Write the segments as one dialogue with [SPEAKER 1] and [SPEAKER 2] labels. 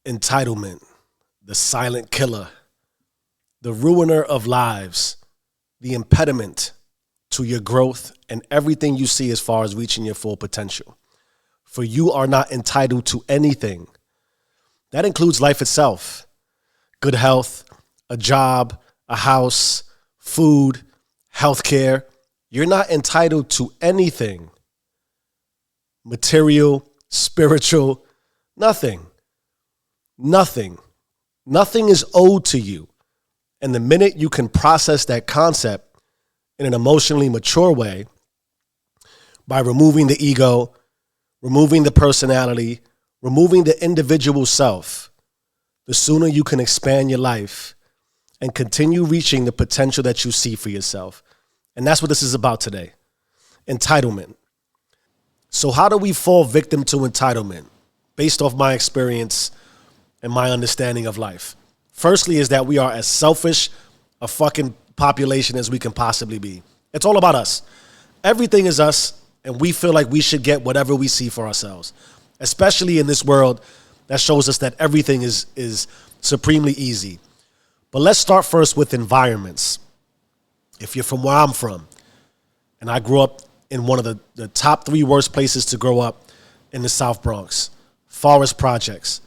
[SPEAKER 1] Entitlement, the silent killer, the ruiner of lives, the impediment to your growth and everything you see as far as reaching your full potential. For you are not entitled to anything. That includes life itself, good health, a job, a house, food, healthcare. You're not entitled to anything. Material, spiritual, nothing. Nothing. Nothing is owed to you. And the minute you can process that concept in an emotionally mature way by removing the ego, removing the personality, removing the individual self, the sooner you can expand your life and continue reaching the potential that you see for yourself. And that's what this is about today. Entitlement. So how do we fall victim to entitlement? Based off my experience and my understanding of life. Firstly is that we are as selfish a fucking population as we can possibly be. It's all about us. Everything is us, and we feel like we should get whatever we see for ourselves, especially in this world that shows us that everything is supremely easy. But let's start first with environments. If you're from where I'm from, and I grew up in one of the top 3 worst places to grow up in the South Bronx, Forest Projects.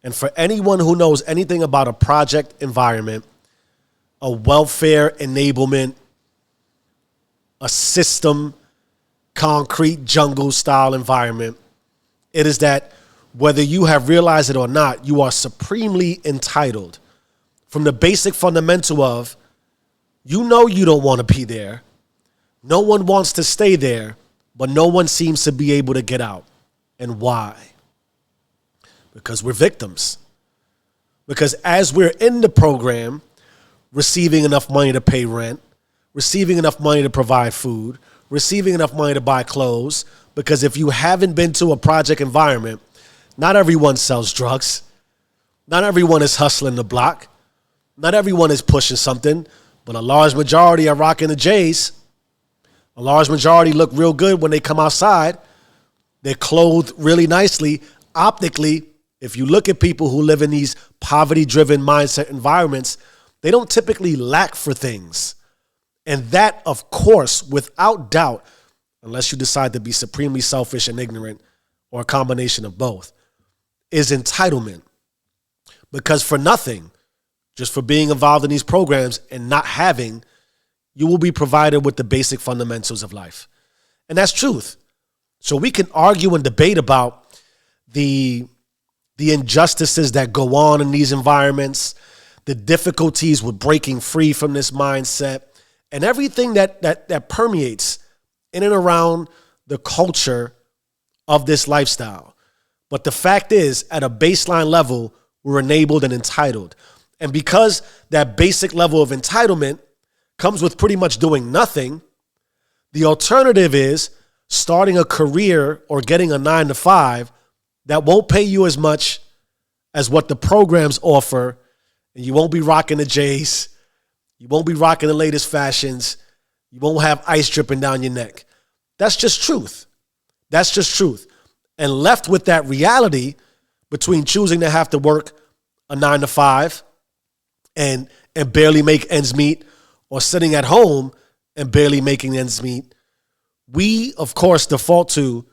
[SPEAKER 1] And for anyone who knows anything about a project environment, a welfare enablement, a system, concrete jungle style environment, it is that whether you have realized it or not, you are supremely entitled. From the basic fundamental of, you know you don't want to be there. No one wants to stay there, but no one seems to be able to get out. And why? Because we're victims. Because as we're in the program, receiving enough money to pay rent, receiving enough money to provide food, receiving enough money to buy clothes, because if you haven't been to a project environment, not everyone sells drugs. Not everyone is hustling the block. Not everyone is pushing something, but a large majority are rocking the J's. A large majority look real good when they come outside. They're clothed really nicely. Optically, if you look at people who live in these poverty-driven mindset environments, they don't typically lack for things. And that, of course, without doubt, unless you decide to be supremely selfish and ignorant, or a combination of both, is entitlement. Because for nothing, just for being involved in these programs and not having, you will be provided with the basic fundamentals of life. And that's truth. So we can argue and debate about the injustices that go on in these environments, the difficulties with breaking free from this mindset, and everything that permeates in and around the culture of this lifestyle. But the fact is, at a baseline level, we're enabled and entitled. And because that basic level of entitlement comes with pretty much doing nothing, the alternative is starting a career or getting a 9-to-5 that won't pay you as much as what the programs offer, and you won't be rocking the J's, you won't be rocking the latest fashions, you won't have ice dripping down your neck. That's just truth. That's just truth. And left with that reality between choosing to have to work a 9-to-5 and barely make ends meet, or sitting at home and barely making ends meet, we, of course, default to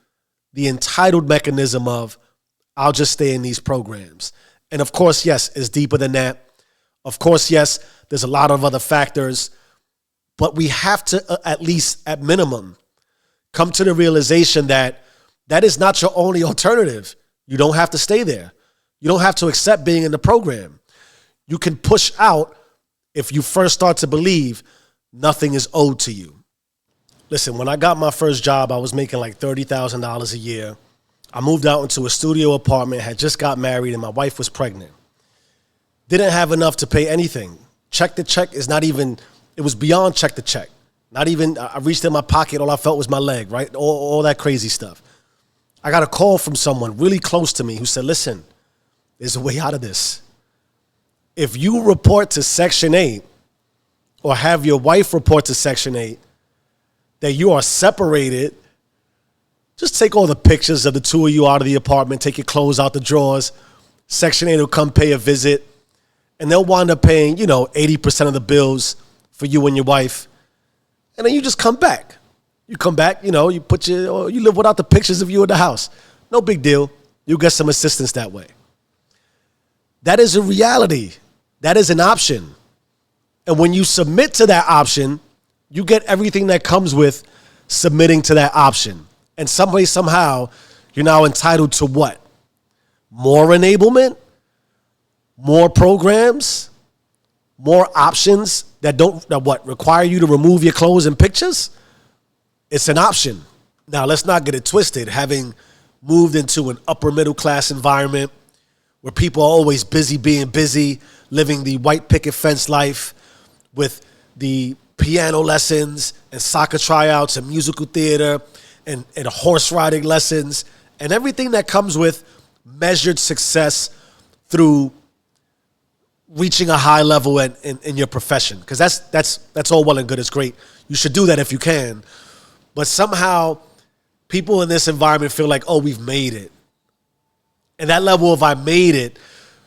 [SPEAKER 1] the entitled mechanism of, I'll just stay in these programs. And of course, yes, it's deeper than that. Of course, yes, there's a lot of other factors, but we have to, at least at minimum, come to the realization that that is not your only alternative. You don't have to stay there. You don't have to accept being in the program. You can push out if you first start to believe nothing is owed to you. Listen, when I got my first job, I was making like $30,000 a year. I moved out into a studio apartment, had just got married, and my wife was pregnant. Didn't have enough to pay anything. Check to check is not even, it was beyond check to check. Not even, I reached in my pocket, all I felt was my leg, right? All that crazy stuff. I got a call from someone really close to me who said, listen, there's a way out of this. If you report to Section 8 or have your wife report to Section 8 that you are separated, just take all the pictures of the two of you out of the apartment, take your clothes out the drawers, Section 8 will come pay a visit, and they'll wind up paying, 80% of the bills for you and your wife. And then you just come back. You come back, you live without the pictures of you in the house. No big deal. You'll get some assistance that way. That is a reality. That is an option. And when you submit to that option, you get everything that comes with submitting to that option. And some way, somehow, you're now entitled to what? More enablement? More programs? More options that require you to remove your clothes and pictures? It's an option. Now, let's not get it twisted. Having moved into an upper middle class environment where people are always busy being busy, living the white picket fence life with the piano lessons and soccer tryouts and musical theater and horse riding lessons and everything that comes with measured success through reaching a high level in your profession. Because that's all well and good. It's great. You should do that if you can. But somehow people in this environment feel like, oh, we've made it. And that level of I made it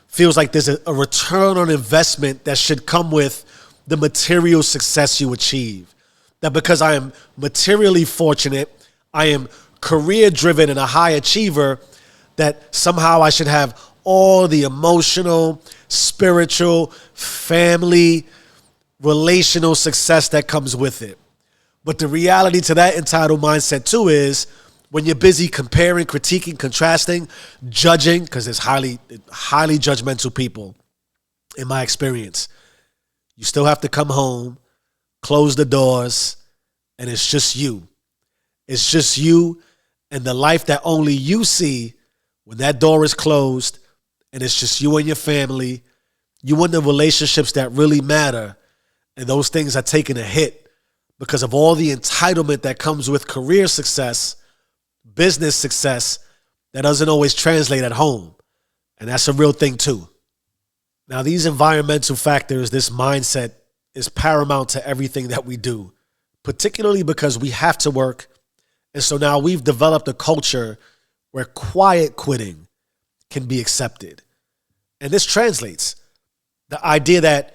[SPEAKER 1] feels like there's a return on investment that should come with the material success you achieve. That because I am materially fortunate, I am career driven and a high achiever, that somehow I should have all the emotional, spiritual, family, relational success that comes with it. But the reality to that entitled mindset too is when you're busy comparing, critiquing, contrasting, judging, because there's highly judgmental people in my experience, you still have to come home, close the doors, and it's just you. It's just you and the life that only you see when that door is closed, and it's just you and your family, you and the relationships that really matter, and those things are taking a hit because of all the entitlement that comes with career success, business success, that doesn't always translate at home. And that's a real thing too. Now, these environmental factors, this mindset is paramount to everything that we do, particularly because we have to work. And so now we've developed a culture where quiet quitting can be accepted. And this translates. The idea that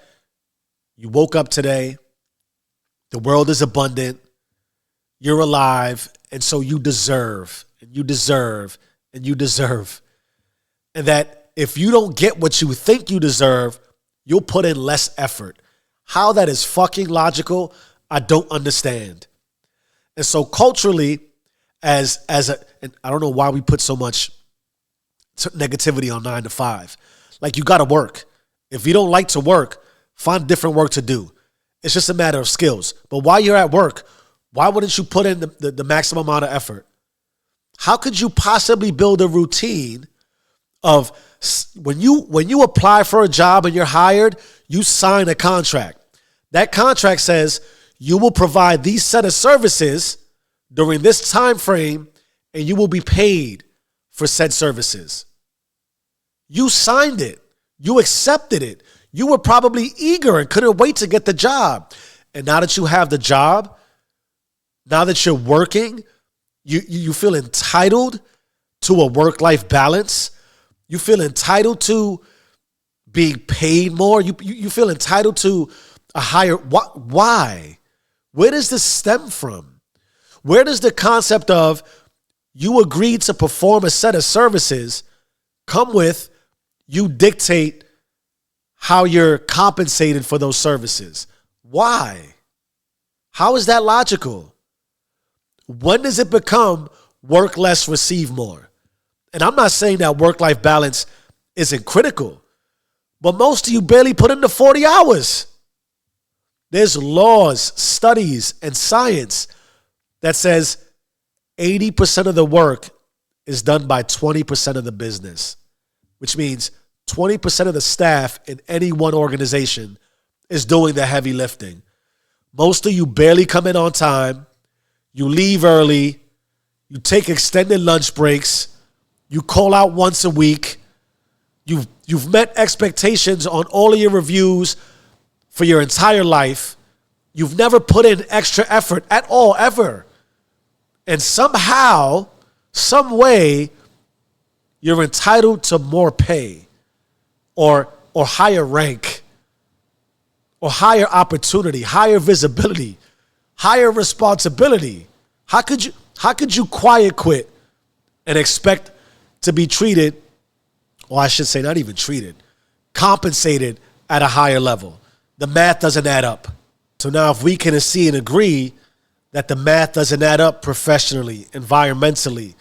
[SPEAKER 1] you woke up today, the world is abundant, you're alive, and so you deserve, and you deserve, and you deserve. And that if you don't get what you think you deserve, you'll put in less effort. How that is fucking logical, I don't understand. And so culturally, and I don't know why we put so much negativity on 9 to 5. Like, you got to work. If you don't like to work, find different work to do. It's just a matter of skills. But while you're at work, why wouldn't you put in the maximum amount of effort? How could you possibly build a routine of when you apply for a job and you're hired, you sign a contract. That contract says you will provide these set of services during this time frame, and you will be paid for said services. You signed it. You accepted it. You were probably eager and couldn't wait to get the job. And now that you have the job, now that you're working, you feel entitled to a work-life balance. You feel entitled to being paid more. You feel entitled to a higher. Why? Where does this stem from? Where does the concept of you agreed to perform a set of services come with you dictate how you're compensated for those services? Why? How is that logical? When does it become work less, receive more? And I'm not saying that work-life balance isn't critical, but most of you barely put in the 40 hours. There's laws, studies, and science that says 80% of the work is done by 20% of the business, which means 20% of the staff in any one organization is doing the heavy lifting. Most of you barely come in on time. You leave early. You take extended lunch breaks. You call out once a week. You've met expectations on all of your reviews for your entire life. You've never put in extra effort at all, ever. And somehow, some way, you're entitled to more pay. or higher rank or higher opportunity, higher visibility, higher responsibility. How could you quiet quit and expect to be treated, or I should say not even treated, compensated at a higher level? The math doesn't add up. So now if we can see and agree that the math doesn't add up professionally, environmentally,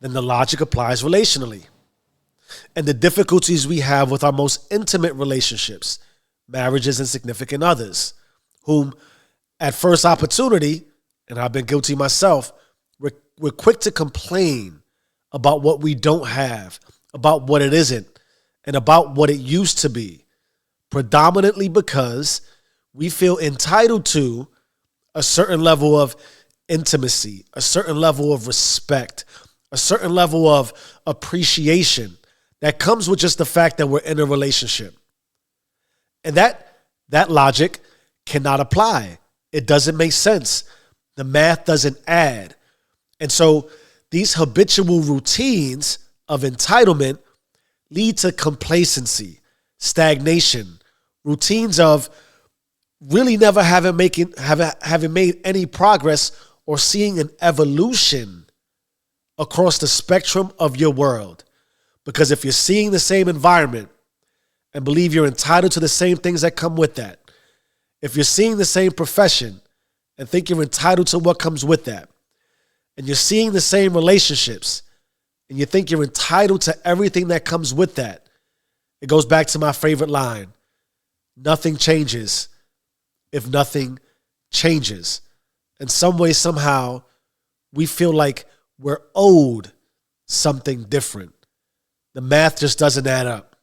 [SPEAKER 1] then the logic applies relationally. And the difficulties we have with our most intimate relationships, marriages and significant others, whom at first opportunity, and I've been guilty myself, we're quick to complain about what we don't have, about what it isn't, and about what it used to be, predominantly because we feel entitled to a certain level of intimacy, a certain level of respect, a certain level of appreciation that comes with just the fact that we're in a relationship. And that logic cannot apply. It doesn't make sense. The math doesn't add. And so these habitual routines of entitlement lead to complacency, stagnation, routines of really never having made any progress or seeing an evolution across the spectrum of your world. Because if you're seeing the same environment and believe you're entitled to the same things that come with that, if you're seeing the same profession and think you're entitled to what comes with that, and you're seeing the same relationships and you think you're entitled to everything that comes with that, it goes back to my favorite line: nothing changes if nothing changes. In some way, somehow, we feel like we're owed something different. The math just doesn't add up.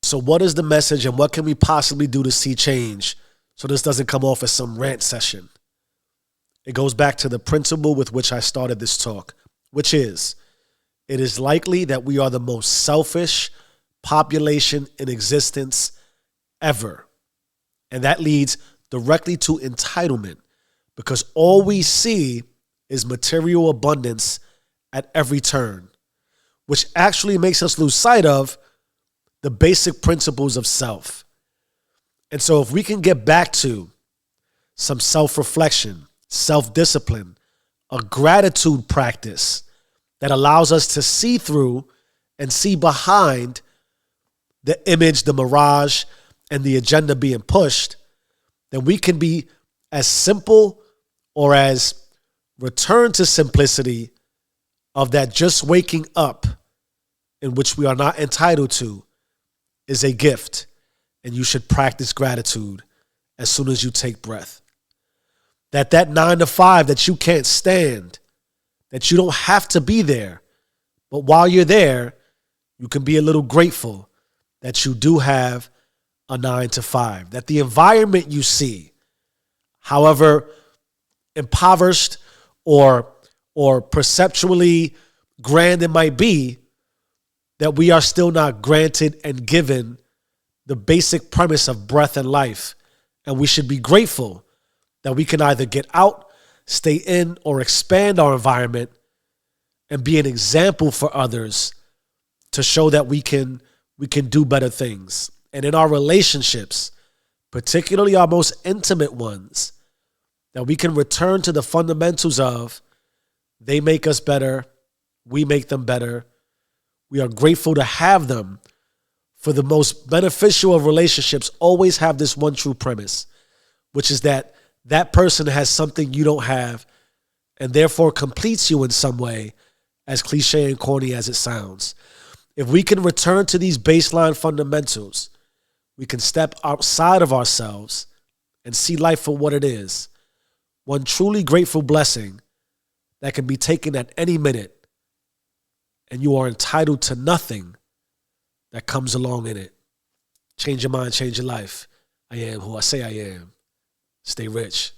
[SPEAKER 1] So what is the message and what can we possibly do to see change so this doesn't come off as some rant session? It goes back to the principle with which I started this talk, which is, it is likely that we are the most selfish population in existence ever. And that leads directly to entitlement, because all we see is material abundance at every turn, which actually makes us lose sight of the basic principles of self. And so if we can get back to some self-reflection, self-discipline, a gratitude practice that allows us to see through and see behind the image, the mirage, and the agenda being pushed, then we can be as simple or as return to simplicity of that just waking up, in which we are not entitled to, is a gift. And you should practice gratitude as soon as you take breath. That 9 to 5 that you can't stand, that you don't have to be there, but while you're there, you can be a little grateful that you do have a 9 to 5. That the environment you see, however impoverished or perceptually grand it might be, that we are still not granted and given the basic premise of breath and life. And we should be grateful that we can either get out, stay in, or expand our environment and be an example for others to show that we can do better things. And in our relationships, particularly our most intimate ones, that we can return to the fundamentals of they make us better, we make them better. We are grateful to have them. For the most beneficial of relationships always have this one true premise, which is that that person has something you don't have and therefore completes you in some way, as cliche and corny as it sounds. If we can return to these baseline fundamentals, we can step outside of ourselves and see life for what it is. One truly grateful blessing that can be taken at any minute, and you are entitled to nothing that comes along in it. Change your mind, change your life. I am who I say I am. Stay rich.